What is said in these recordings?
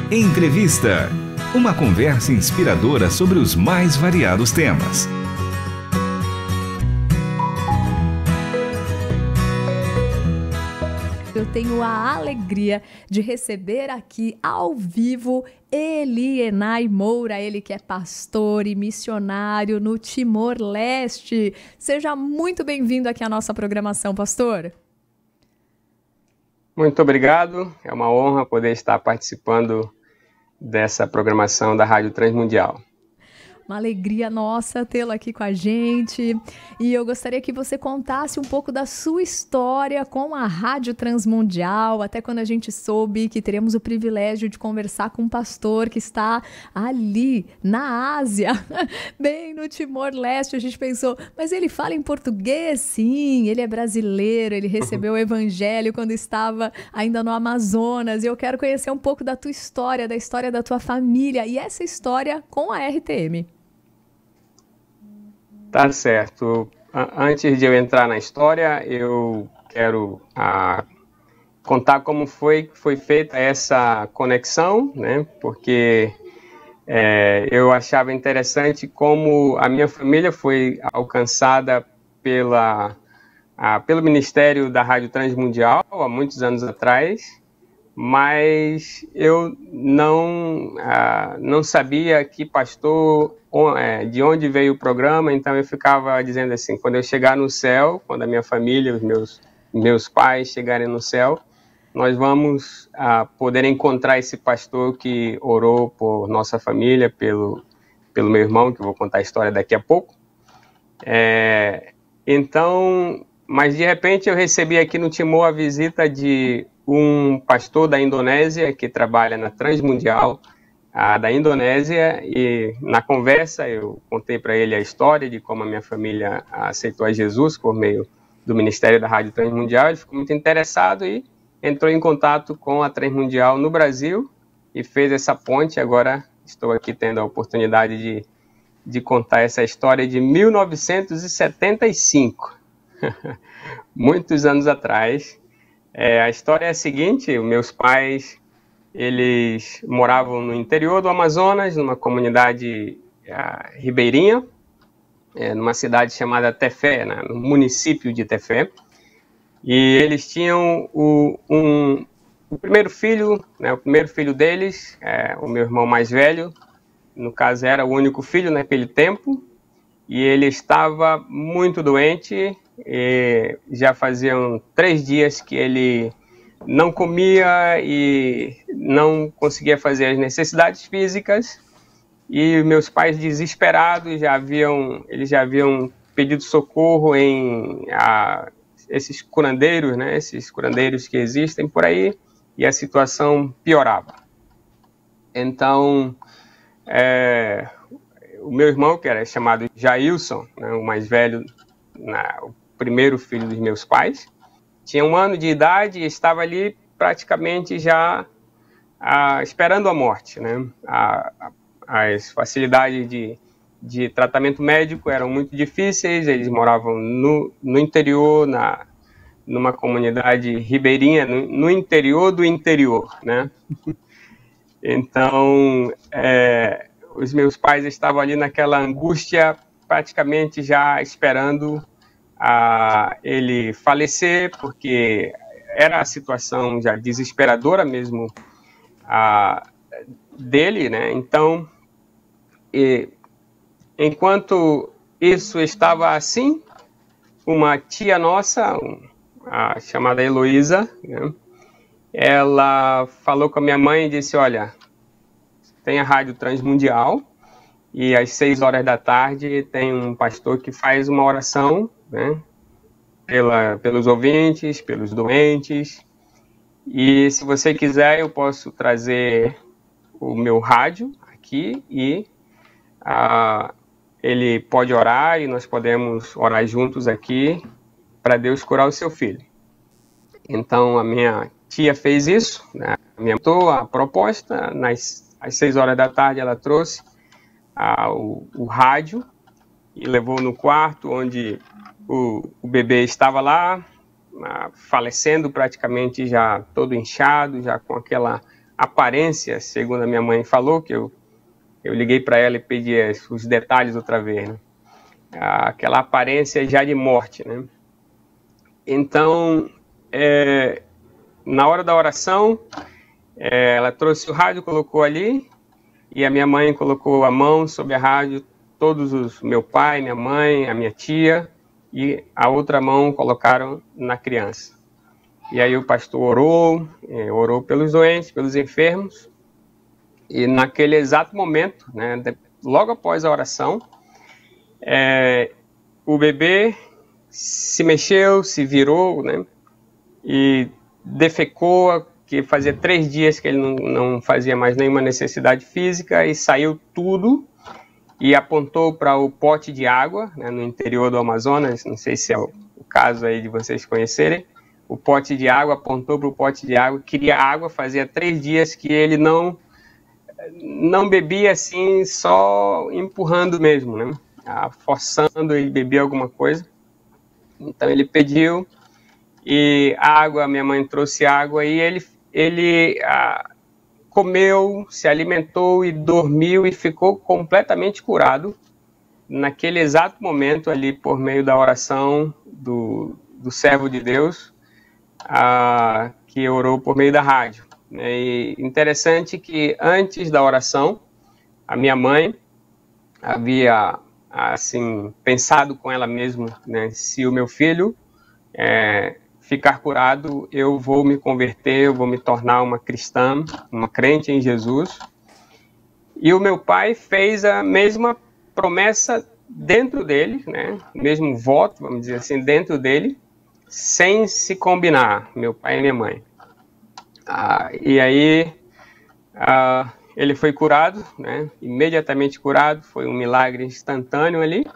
Entrevista. Uma conversa inspiradora sobre os mais variados temas. Eu tenho a alegria de receber aqui ao vivo Elienay Moura, ele que é pastor e missionário no Timor-Leste. Seja muito bem-vindo aqui à nossa programação, pastor. Muito obrigado, é uma honra poder estar participando dessa programação da Rádio Transmundial. Uma alegria nossa tê-lo aqui com a gente. E eu gostaria que você contasse um pouco da sua história com a Rádio Transmundial, até quando a gente soube que teremos o privilégio de conversar com um pastor que está ali na Ásia, bem no Timor-Leste. A gente pensou, mas ele fala em português? Sim, ele é brasileiro, ele recebeu o evangelho quando estava ainda no Amazonas. E eu quero conhecer um pouco da tua história, da história da tua família e essa história com a RTM. Tá certo. Antes de eu entrar na história, eu quero contar como foi feita essa conexão, né? Porque eu achava interessante como a minha família foi alcançada pelo Ministério da Rádio Transmundial há muitos anos atrás, mas eu não sabia que pastor, de onde veio o programa, então eu ficava dizendo assim, quando eu chegar no céu, quando a minha família, os meus pais chegarem no céu, nós vamos poder encontrar esse pastor que orou por nossa família, pelo meu irmão, que eu vou contar a história daqui a pouco. Mas de repente eu recebi aqui no Timor a visita de um pastor da Indonésia que trabalha na Transmundial da Indonésia, e na conversa eu contei para ele a história de como a minha família aceitou a Jesus por meio do Ministério da Rádio Transmundial. Ele ficou muito interessado e entrou em contato com a Transmundial no Brasil e fez essa ponte. Agora estou aqui tendo a oportunidade de contar essa história de 1975, muitos anos atrás. A história é a seguinte: meus pais, eles moravam no interior do Amazonas, numa comunidade ribeirinha, numa cidade chamada Tefé, no município de Tefé. E eles tinham o primeiro filho, né, o primeiro filho deles, o meu irmão mais velho, no caso era o único filho naquele tempo, e ele estava muito doente. E já faziam 3 dias que ele não comia e não conseguia fazer as necessidades físicas, e meus pais, desesperados, eles já haviam pedido socorro em esses curandeiros, né, esses curandeiros que existem por aí, e a situação piorava. Então, o meu irmão, que era chamado Jailson, né, o mais velho, o primeiro filho dos meus pais, tinha 1 ano de idade e estava ali praticamente já esperando a morte, né? As facilidades de tratamento médico eram muito difíceis. Eles moravam no interior, numa comunidade ribeirinha, no interior do interior, né? Então, os meus pais estavam ali naquela angústia, praticamente já esperando ele falecer, porque era a situação já desesperadora mesmo dele, né? Então, enquanto isso estava assim, uma tia nossa, chamada Heloísa, né, ela falou com a minha mãe e disse: olha, tem a Rádio Transmundial, e às 6 horas da tarde tem um pastor que faz uma oração, né, pelos ouvintes, pelos doentes, e se você quiser eu posso trazer o meu rádio aqui e ele pode orar e nós podemos orar juntos aqui para Deus curar o seu filho. Então a minha tia fez isso, né, montou a proposta. Às 6 horas da tarde ela trouxe o rádio e levou no quarto onde o bebê estava lá, falecendo praticamente, já todo inchado, já com aquela aparência, segundo a minha mãe falou, que eu liguei para ela e pedi os detalhes outra vez, né? Aquela aparência já de morte, né? Então, na hora da oração, ela trouxe o rádio, colocou ali, e a minha mãe colocou a mão sobre a rádio, meu pai, minha mãe, a minha tia, e a outra mão colocaram na criança. E aí o pastor orou pelos doentes, pelos enfermos, e naquele exato momento, né, logo após a oração, o bebê se mexeu, se virou, né, e defecou, que fazia 3 dias que ele não fazia mais nenhuma necessidade física, e saiu tudo, e apontou para o pote de água, né, no interior do Amazonas, não sei se é o caso aí de vocês conhecerem, o pote de água, apontou para o pote de água, queria água, fazia 3 dias que ele não bebia assim, só empurrando mesmo, né, forçando ele beber alguma coisa. Então ele pediu, e água, minha mãe trouxe água, e ele comeu, se alimentou e dormiu e ficou completamente curado naquele exato momento ali, por meio da oração do servo de Deus, que orou por meio da rádio. E interessante que antes da oração, a minha mãe havia assim pensado com ela mesma, né, se o meu filho ficar curado, eu vou me converter, eu vou me tornar uma cristã, uma crente em Jesus. E o meu pai fez a mesma promessa dentro dele, né, o mesmo voto, vamos dizer assim, dentro dele, sem se combinar, meu pai e minha mãe. E aí ele foi curado, né, imediatamente curado, foi um milagre instantâneo ali.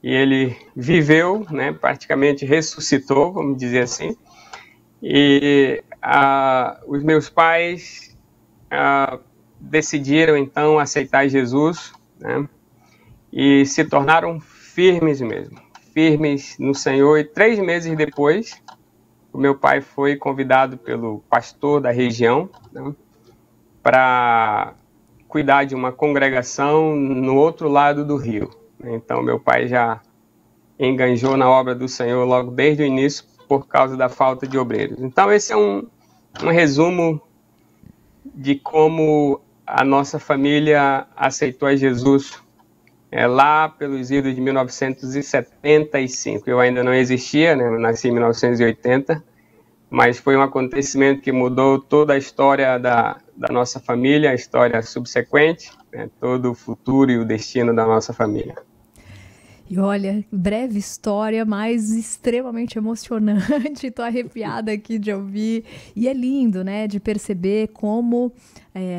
E ele viveu, né, praticamente ressuscitou, vamos dizer assim. E os meus pais decidiram, então, aceitar Jesus, né, e se tornaram firmes mesmo, firmes no Senhor. E 3 meses depois, o meu pai foi convidado pelo pastor da região, né, para cuidar de uma congregação no outro lado do rio. Então, meu pai já enganjou na obra do Senhor logo desde o início, por causa da falta de obreiros. Então, esse é um resumo de como a nossa família aceitou a Jesus lá pelos idos de 1975. Eu ainda não existia, né? Eu nasci em 1980, mas foi um acontecimento que mudou toda a história da nossa família, a história subsequente, né? Todo o futuro e o destino da nossa família. E olha, breve história, mas extremamente emocionante. Tô arrepiada aqui de ouvir. E é lindo, né, de perceber como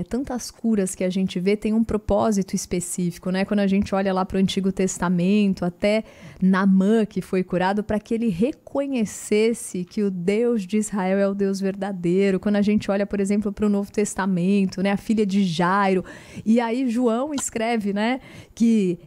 tantas curas que a gente vê tem um propósito específico, né? Quando a gente olha lá para o Antigo Testamento, até Naamã, que foi curado, para que ele reconhecesse que o Deus de Israel é o Deus verdadeiro. Quando a gente olha, por exemplo, para o Novo Testamento, né, a filha de Jairo, e aí João escreve, né, que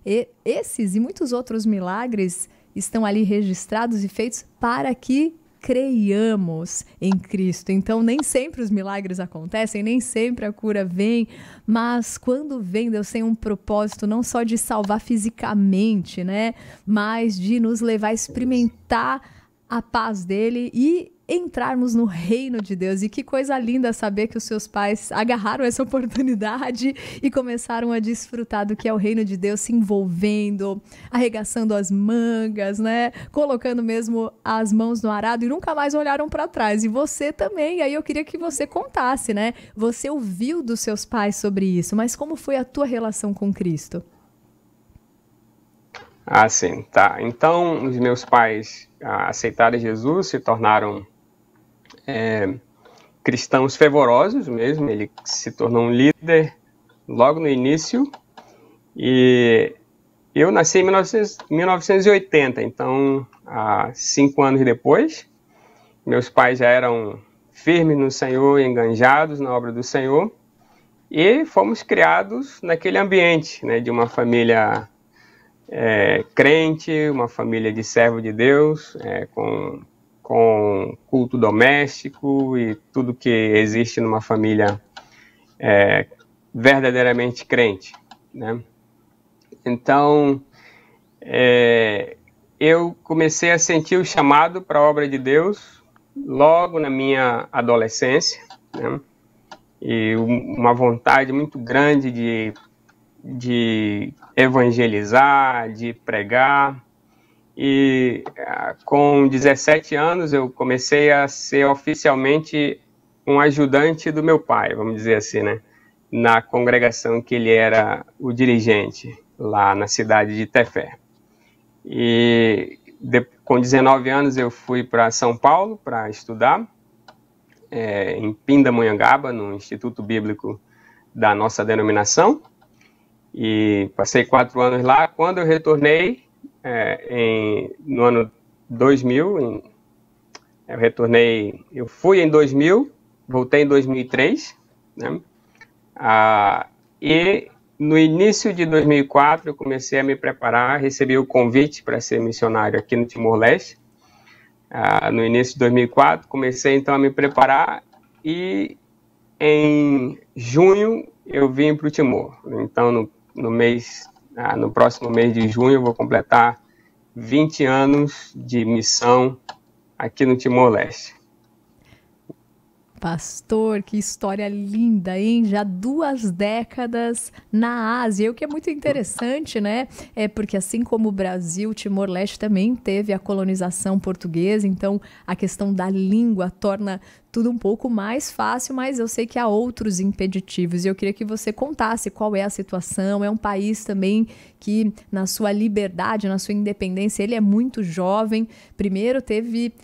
esses e muitos outros milagres estão ali registrados e feitos para que creiamos em Cristo. Então, nem sempre os milagres acontecem, nem sempre a cura vem, mas quando vem, Deus tem um propósito não só de salvar fisicamente, né, mas de nos levar a experimentar a paz dele e entrarmos no reino de Deus. E que coisa linda saber que os seus pais agarraram essa oportunidade e começaram a desfrutar do que é o reino de Deus, se envolvendo, arregaçando as mangas, né? Colocando mesmo as mãos no arado e nunca mais olharam para trás. E você também. Aí eu queria que você contasse, né? Você ouviu dos seus pais sobre isso, mas como foi a tua relação com Cristo? Sim, tá. Então, os meus pais aceitaram Jesus, se tornaram cristãos fervorosos mesmo. Ele se tornou um líder logo no início, e eu nasci em 1980, então, 5 anos depois, meus pais já eram firmes no Senhor, enganjados na obra do Senhor, e fomos criados naquele ambiente, né, de uma família crente, uma família de servo de Deus, com culto doméstico e tudo que existe numa família verdadeiramente crente, né? Então, eu comecei a sentir o chamado para a obra de Deus logo na minha adolescência, né? E uma vontade muito grande de evangelizar, de pregar. E com 17 anos eu comecei a ser oficialmente um ajudante do meu pai, vamos dizer assim, né? Na congregação que ele era o dirigente, lá na cidade de Tefé. E com 19 anos eu fui para São Paulo para estudar, em Pindamonhangaba, no Instituto Bíblico da nossa denominação. E passei 4 anos lá. Quando eu retornei, no ano 2000, eu fui em 2000, voltei em 2003, né? E no início de 2004 eu comecei a me preparar, recebi o convite para ser missionário aqui no Timor-Leste. No início de 2004 comecei então a me preparar e em junho eu vim para o Timor. Então no próximo mês de junho eu vou completar 20 anos de missão aqui no Timor-Leste. Pastor, que história linda, hein? Já 2 décadas na Ásia, o que é muito interessante, né? Porque assim como o Brasil, Timor-Leste também teve a colonização portuguesa, então a questão da língua torna tudo um pouco mais fácil, mas eu sei que há outros impeditivos e eu queria que você contasse qual é a situação. É um país também que na sua liberdade, na sua independência, ele é muito jovem. Primeiro teve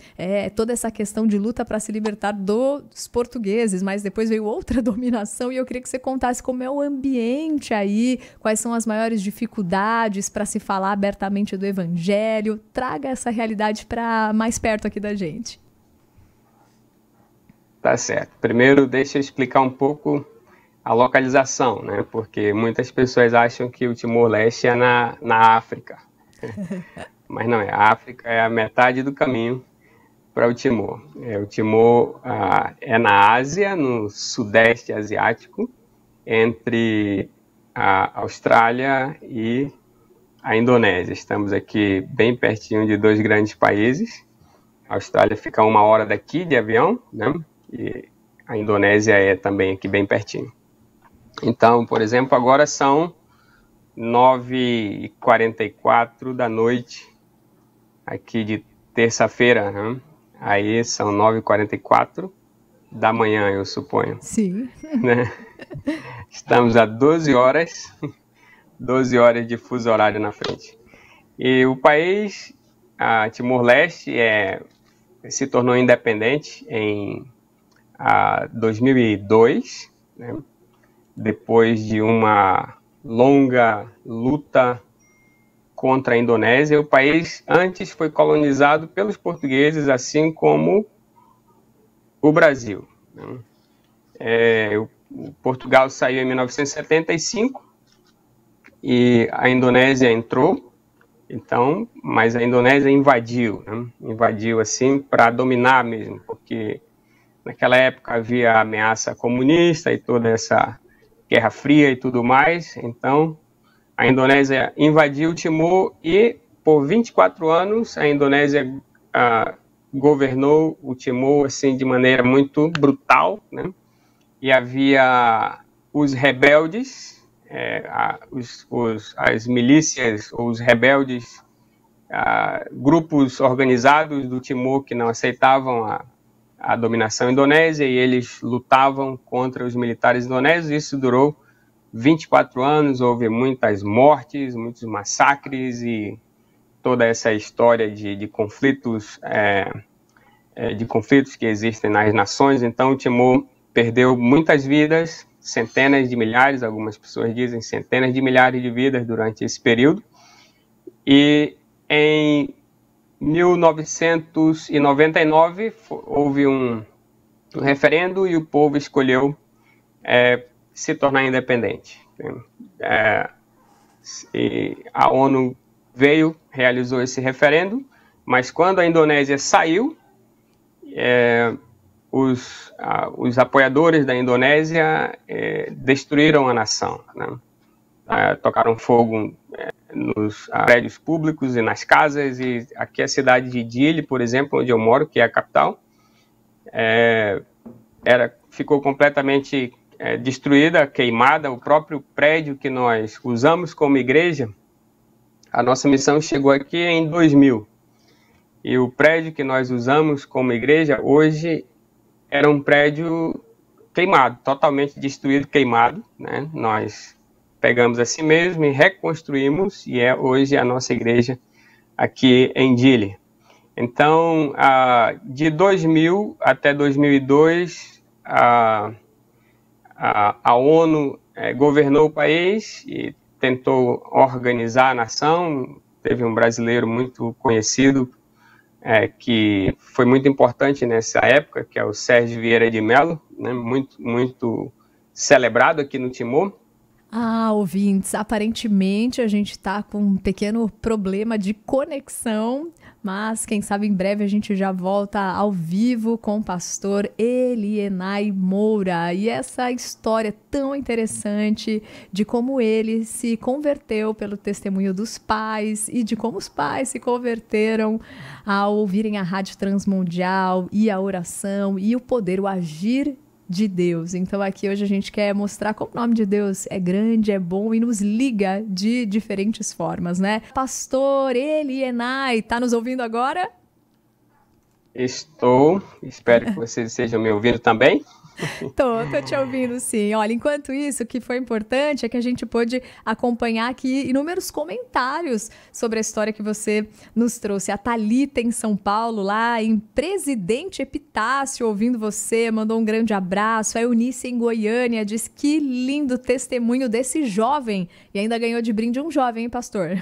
toda essa questão de luta para se libertar dos portugueses, mas depois veio outra dominação e eu queria que você contasse como é o ambiente aí, quais são as maiores dificuldades para se falar abertamente do evangelho. Traga essa realidade para mais perto aqui da gente. Tá certo. Primeiro, deixa eu explicar um pouco a localização, né? Porque muitas pessoas acham que o Timor-Leste é na África. Mas não é. A África é a metade do caminho para o Timor. O Timor é na Ásia, no Sudeste Asiático, entre a Austrália e a Indonésia. Estamos aqui bem pertinho de 2 grandes países. A Austrália fica a 1 hora daqui de avião, né? E a Indonésia é também aqui bem pertinho. Então, por exemplo, agora são 9h44 da noite, aqui de terça-feira, né? Aí são 9h44 da manhã, eu suponho. Sim. Né? Estamos a 12 horas de fuso horário na frente. E o país, Timor-Leste, se tornou independente em 2002, né? Depois de uma longa luta contra a Indonésia. O país antes foi colonizado pelos portugueses, assim como o Brasil, né? Portugal saiu em 1975 e a Indonésia entrou, então, mas a Indonésia invadiu, né? Invadiu assim para dominar mesmo, porque naquela época havia ameaça comunista e toda essa Guerra Fria e tudo mais. Então, a Indonésia invadiu o Timor e, por 24 anos, a Indonésia governou o Timor assim, de maneira muito brutal, né? E havia os rebeldes, as milícias, ou os rebeldes, grupos organizados do Timor que não aceitavam a dominação indonésia, e eles lutavam contra os militares indonésios. Isso durou 24 anos, houve muitas mortes, muitos massacres e toda essa história de conflitos, de conflitos que existem nas nações. Então o Timor perdeu muitas vidas, centenas de milhares, algumas pessoas dizem centenas de milhares de vidas durante esse período. E em 1999 houve um referendo e o povo escolheu se tornar independente. E a ONU realizou esse referendo, mas quando a Indonésia saiu, os apoiadores da Indonésia destruíram a nação, né? Tocaram fogo nos prédios públicos e nas casas, e aqui a cidade de Dili, por exemplo, onde eu moro, que é a capital, ficou completamente destruída, queimada. O próprio prédio que nós usamos como igreja, a nossa missão chegou aqui em 2000, e o prédio que nós usamos como igreja hoje era um prédio queimado, totalmente destruído, queimado, né? Nós pegamos assim mesmo e reconstruímos, e hoje a nossa igreja aqui em Dili. Então, de 2000 até 2002, a ONU governou o país e tentou organizar a nação. Teve um brasileiro muito conhecido, que foi muito importante nessa época, que é o Sérgio Vieira de Mello, né? Muito celebrado aqui no Timor. Ouvintes, aparentemente a gente está com um pequeno problema de conexão, mas quem sabe em breve a gente já volta ao vivo com o pastor Elienay Moura. E essa história tão interessante de como ele se converteu pelo testemunho dos pais e de como os pais se converteram ao ouvirem a Rádio Transmundial e a oração e o poder, o agir de Deus. Então aqui hoje a gente quer mostrar como o nome de Deus é grande, é bom e nos liga de diferentes formas, né? Pastor Elienay, tá nos ouvindo agora? Estou, espero que vocês estejam me ouvindo também. Tô te ouvindo sim. Olha, enquanto isso, o que foi importante é que a gente pôde acompanhar aqui inúmeros comentários sobre a história que você nos trouxe. A Thalita em São Paulo, lá em Presidente Epitácio, ouvindo você, mandou um grande abraço. A Eunice em Goiânia diz que lindo testemunho desse jovem, e ainda ganhou de brinde um jovem, hein, pastor?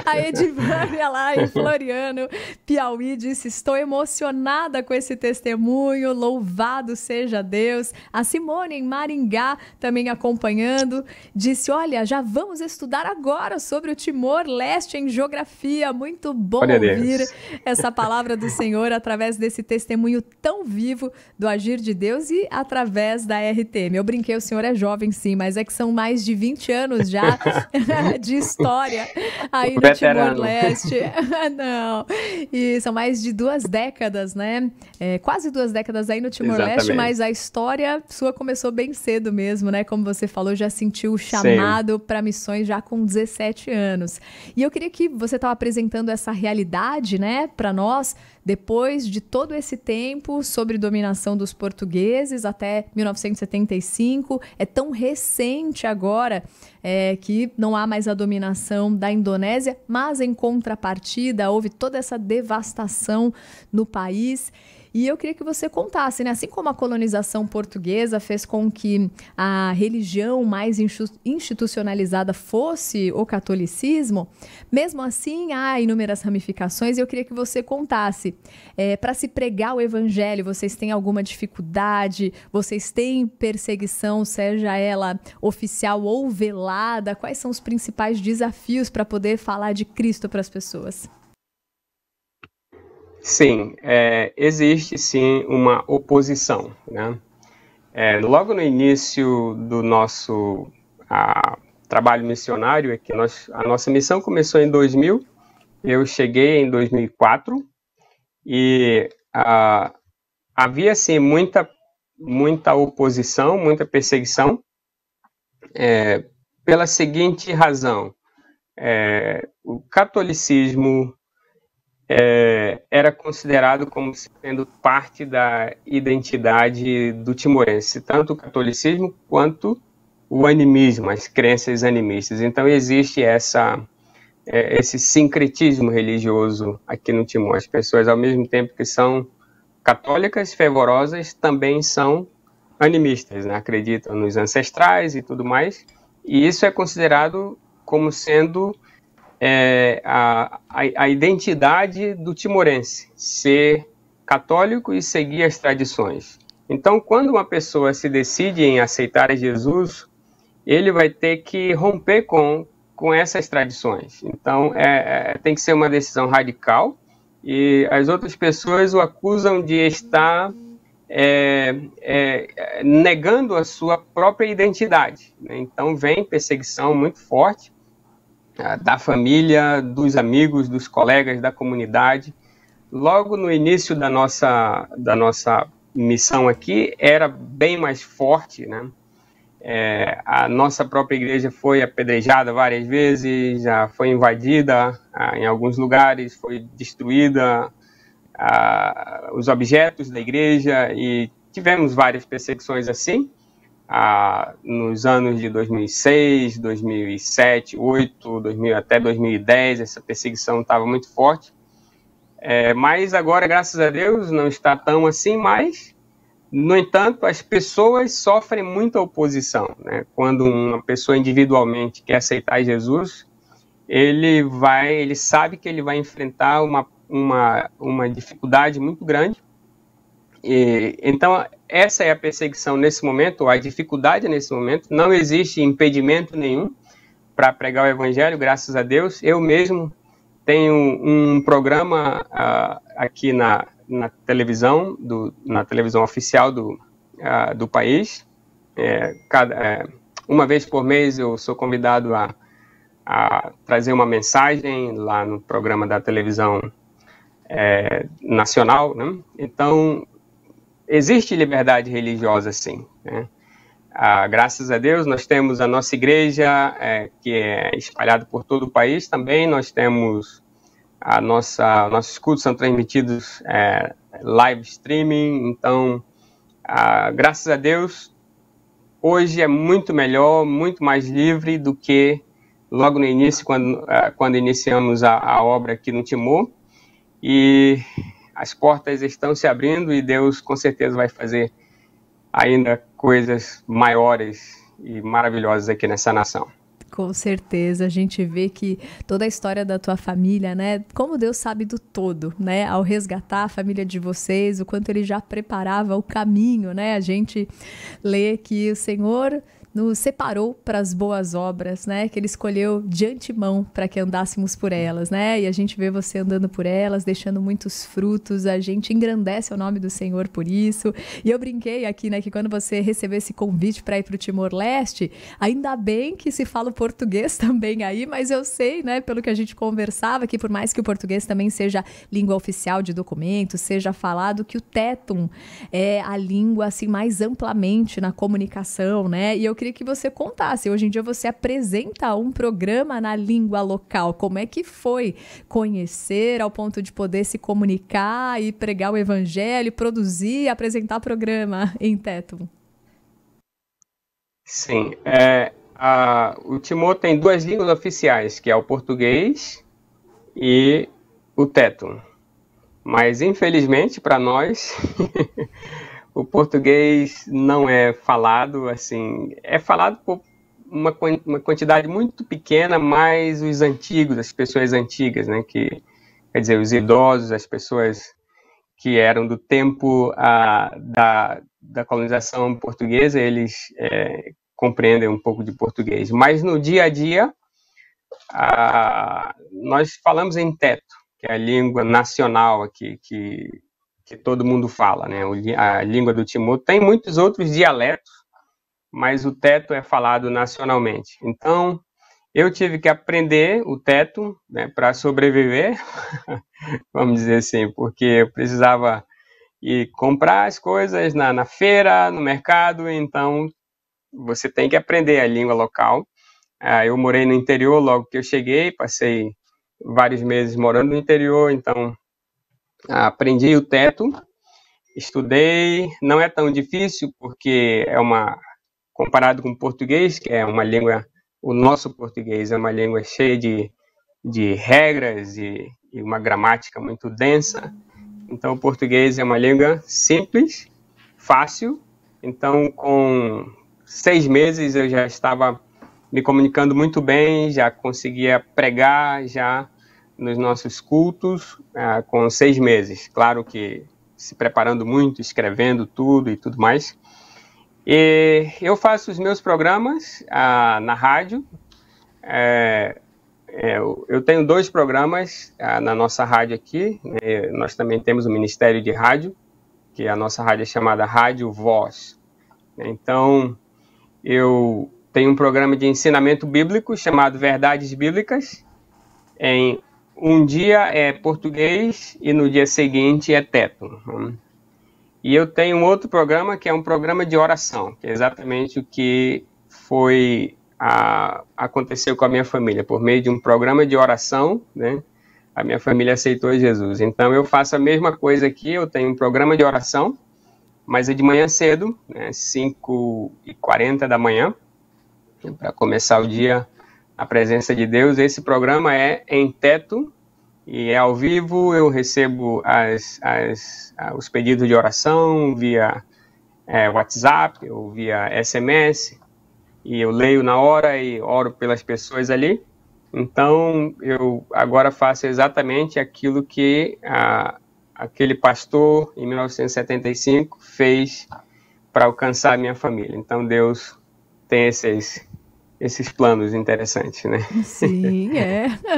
A Edivânia lá em Floriano, Piauí, disse: estou emocionada com esse testemunho, louvado seja Deus. A Simone em Maringá, também acompanhando, disse: olha, já vamos estudar agora sobre o Timor-Leste em geografia. Muito bom ouvir essa palavra do Senhor através desse testemunho tão vivo do agir de Deus e através da RTM. Eu brinquei, o senhor é jovem sim, mas é que são mais de 20 anos já de história aí no Timor-Leste. Não. E são mais de 2 décadas, né? Quase 2 décadas aí no Timor-Leste, mas a história sua começou bem cedo mesmo, né? Como você falou, já sentiu o chamado para missões já com 17 anos. E eu queria que você estava apresentando essa realidade, né, para nós, depois de todo esse tempo sobre dominação dos portugueses até 1975. É tão recente agora que não há mais a dominação da Indonésia, mas em contrapartida houve toda essa devastação no país. E eu queria que você contasse, né? Assim como a colonização portuguesa fez com que a religião mais institucionalizada fosse o catolicismo, mesmo assim há inúmeras ramificações, e eu queria que você contasse. Para se pregar o evangelho, vocês têm alguma dificuldade? Vocês têm perseguição, seja ela oficial ou velada? Quais são os principais desafios para poder falar de Cristo para as pessoas? Sim, existe sim uma oposição, né? Logo no início do nosso trabalho missionário, que a nossa missão começou em 2000, eu cheguei em 2004, e havia sim muita oposição, muita perseguição, pela seguinte razão: o catolicismo era considerado como sendo parte da identidade do timorense, tanto o catolicismo quanto o animismo, as crenças animistas. Então existe esse sincretismo religioso aqui no Timor. As pessoas, ao mesmo tempo que são católicas fervorosas, também são animistas, né? Acreditam nos ancestrais e tudo mais, e isso é considerado como sendo a identidade do timorense, ser católico e seguir as tradições. Então, quando uma pessoa se decide em aceitar Jesus, ele vai ter que romper com essas tradições. Então, tem que ser uma decisão radical, e as outras pessoas o acusam de estar negando a sua própria identidade, né? Então vem perseguição muito forte da família, dos amigos, dos colegas, da comunidade. Logo no início da nossa missão aqui, era bem mais forte, né? A nossa própria igreja foi apedrejada várias vezes, já foi invadida em alguns lugares, foi destruída os objetos da igreja, e tivemos várias perseguições assim nos anos de 2006, 2007, 2008, 2000, até 2010. Essa perseguição estava muito forte, mas agora, graças a Deus, não está tão assim mais. No entanto, as pessoas sofrem muita oposição, né? Quando uma pessoa individualmente quer aceitar Jesus, ele sabe que ele vai enfrentar uma dificuldade muito grande. Então, essa é a perseguição nesse momento, a dificuldade nesse momento. Não existe impedimento nenhum para pregar o evangelho, graças a Deus. Eu mesmo tenho um programa aqui na televisão, na televisão oficial do país. Uma vez por mês eu sou convidado a trazer uma mensagem lá no programa da televisão nacional, né? Então, existe liberdade religiosa, sim, né? Graças a Deus, nós temos a nossa igreja, que é espalhada por todo o país também. Nós temos nossos cultos são transmitidos live streaming. Então, graças a Deus, hoje é muito melhor, muito mais livre do que logo no início, quando iniciamos a obra aqui no Timor. E as portas estão se abrindo, e Deus com certeza vai fazer ainda coisas maiores e maravilhosas aqui nessa nação. Com certeza, a gente vê que toda a história da tua família, né, como Deus sabe do todo, né, ao resgatar a família de vocês, o quanto Ele já preparava o caminho, né, a gente lê que o Senhor nos separou para as boas obras, né? Que Ele escolheu de antemão para que andássemos por elas, né? E a gente vê você andando por elas, deixando muitos frutos. A gente engrandece o nome do Senhor por isso. E eu brinquei aqui, né? Que quando você recebeu esse convite para ir para o Timor-Leste, ainda bem que se fala o português também aí, mas eu sei, né? Pelo que a gente conversava, que por mais que o português também seja língua oficial de documentos, seja falado, que o Tetum é a língua assim mais amplamente na comunicação, né? E eu queria que você contasse. Hoje em dia você apresenta um programa na língua local. Como é que foi conhecer ao ponto de poder se comunicar e pregar o evangelho, produzir, apresentar programa em Tetum? Sim. O Timor tem duas línguas oficiais, que é o português e o Tetum. Mas, infelizmente, para nós... O português não é falado, assim, é falado por uma quantidade muito pequena, mas os antigos, as pessoas antigas, né, quer dizer, os idosos, as pessoas que eram do tempo da colonização portuguesa, eles compreendem um pouco de português. Mas no dia a dia, nós falamos em Teto, que é a língua nacional aqui, que todo mundo fala, né? A língua do Timor tem muitos outros dialetos, mas o Teto é falado nacionalmente. Então, eu tive que aprender o Teto, né, para sobreviver, vamos dizer assim, porque eu precisava ir comprar as coisas na feira, no mercado. Então você tem que aprender a língua local. Eu morei no interior logo que eu cheguei, passei vários meses morando no interior, então aprendi o Teto, estudei. Não é tão difícil, porque comparado com o português, que é uma língua, o nosso português é uma língua cheia de regras e uma gramática muito densa. Então o português é uma língua simples, fácil. Então, com 6 meses eu já estava me comunicando muito bem, já conseguia pregar já nos nossos cultos, com 6 meses. Claro que se preparando muito, escrevendo tudo e tudo mais. E eu faço os meus programas na rádio. Eu tenho 2 programas na nossa rádio aqui. Nós também temos o Ministério de Rádio, que a nossa rádio é chamada Rádio Voz. Então, eu tenho um programa de ensinamento bíblico chamado Verdades Bíblicas. Em um dia é português e no dia seguinte é teto. E eu tenho um outro programa que é um programa de oração, que é exatamente o que aconteceu com a minha família. Por meio de um programa de oração, né, a minha família aceitou Jesus. Então eu faço a mesma coisa aqui, eu tenho um programa de oração, mas é de manhã cedo, né, 5h40 da manhã, para começar o dia na presença de Deus. Esse programa é em teto e é ao vivo. Eu recebo os pedidos de oração via WhatsApp ou via SMS, e eu leio na hora e oro pelas pessoas ali. Então, eu agora faço exatamente aquilo que aquele pastor, em 1975, fez para alcançar a minha família. Então, Deus tem esses planos interessantes, né? Sim,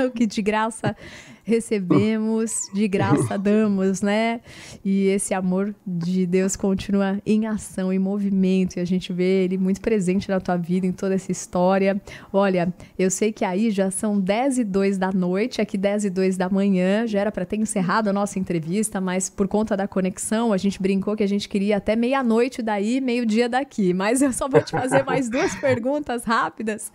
o que de graça recebemos, de graça damos, né? E esse amor de Deus continua em ação, em movimento, e a gente vê ele muito presente na tua vida, em toda essa história. Olha, eu sei que aí já são 10h02 da noite, aqui 10h02 da manhã, já era para ter encerrado a nossa entrevista, mas por conta da conexão, a gente brincou que a gente queria até meia-noite daí, meio-dia daqui, mas eu só vou te fazer mais 2 perguntas rápidas.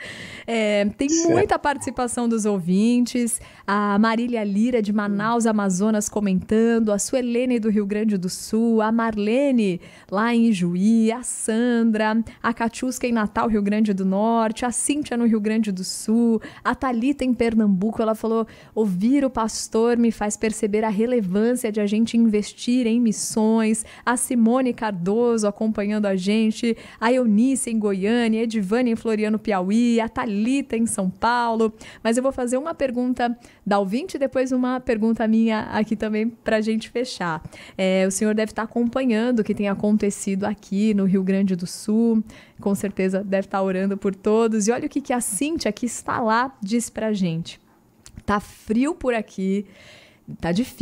Tem muita participação dos ouvintes, a Marília Lira de Manaus, Amazonas, comentando, a Suelene do Rio Grande do Sul, a Marlene lá em Ijuí, a Sandra, a Catiusca em Natal, Rio Grande do Norte, a Cíntia no Rio Grande do Sul, a Thalita em Pernambuco. Ela falou: ouvir o pastor me faz perceber a relevância de a gente investir em missões. A Simone Cardoso acompanhando a gente, a Eunice em Goiânia, a Edivane em Floriano, Piauí, a Thalita em São Paulo. Mas eu vou fazer uma pergunta da ouvinte e depois uma pergunta minha aqui também para a gente fechar. O senhor deve estar acompanhando o que tem acontecido aqui no Rio Grande do Sul, com certeza deve estar orando por todos. E olha o que a Cíntia, que está lá, disse para a gente. Tá frio por aqui, tá difícil.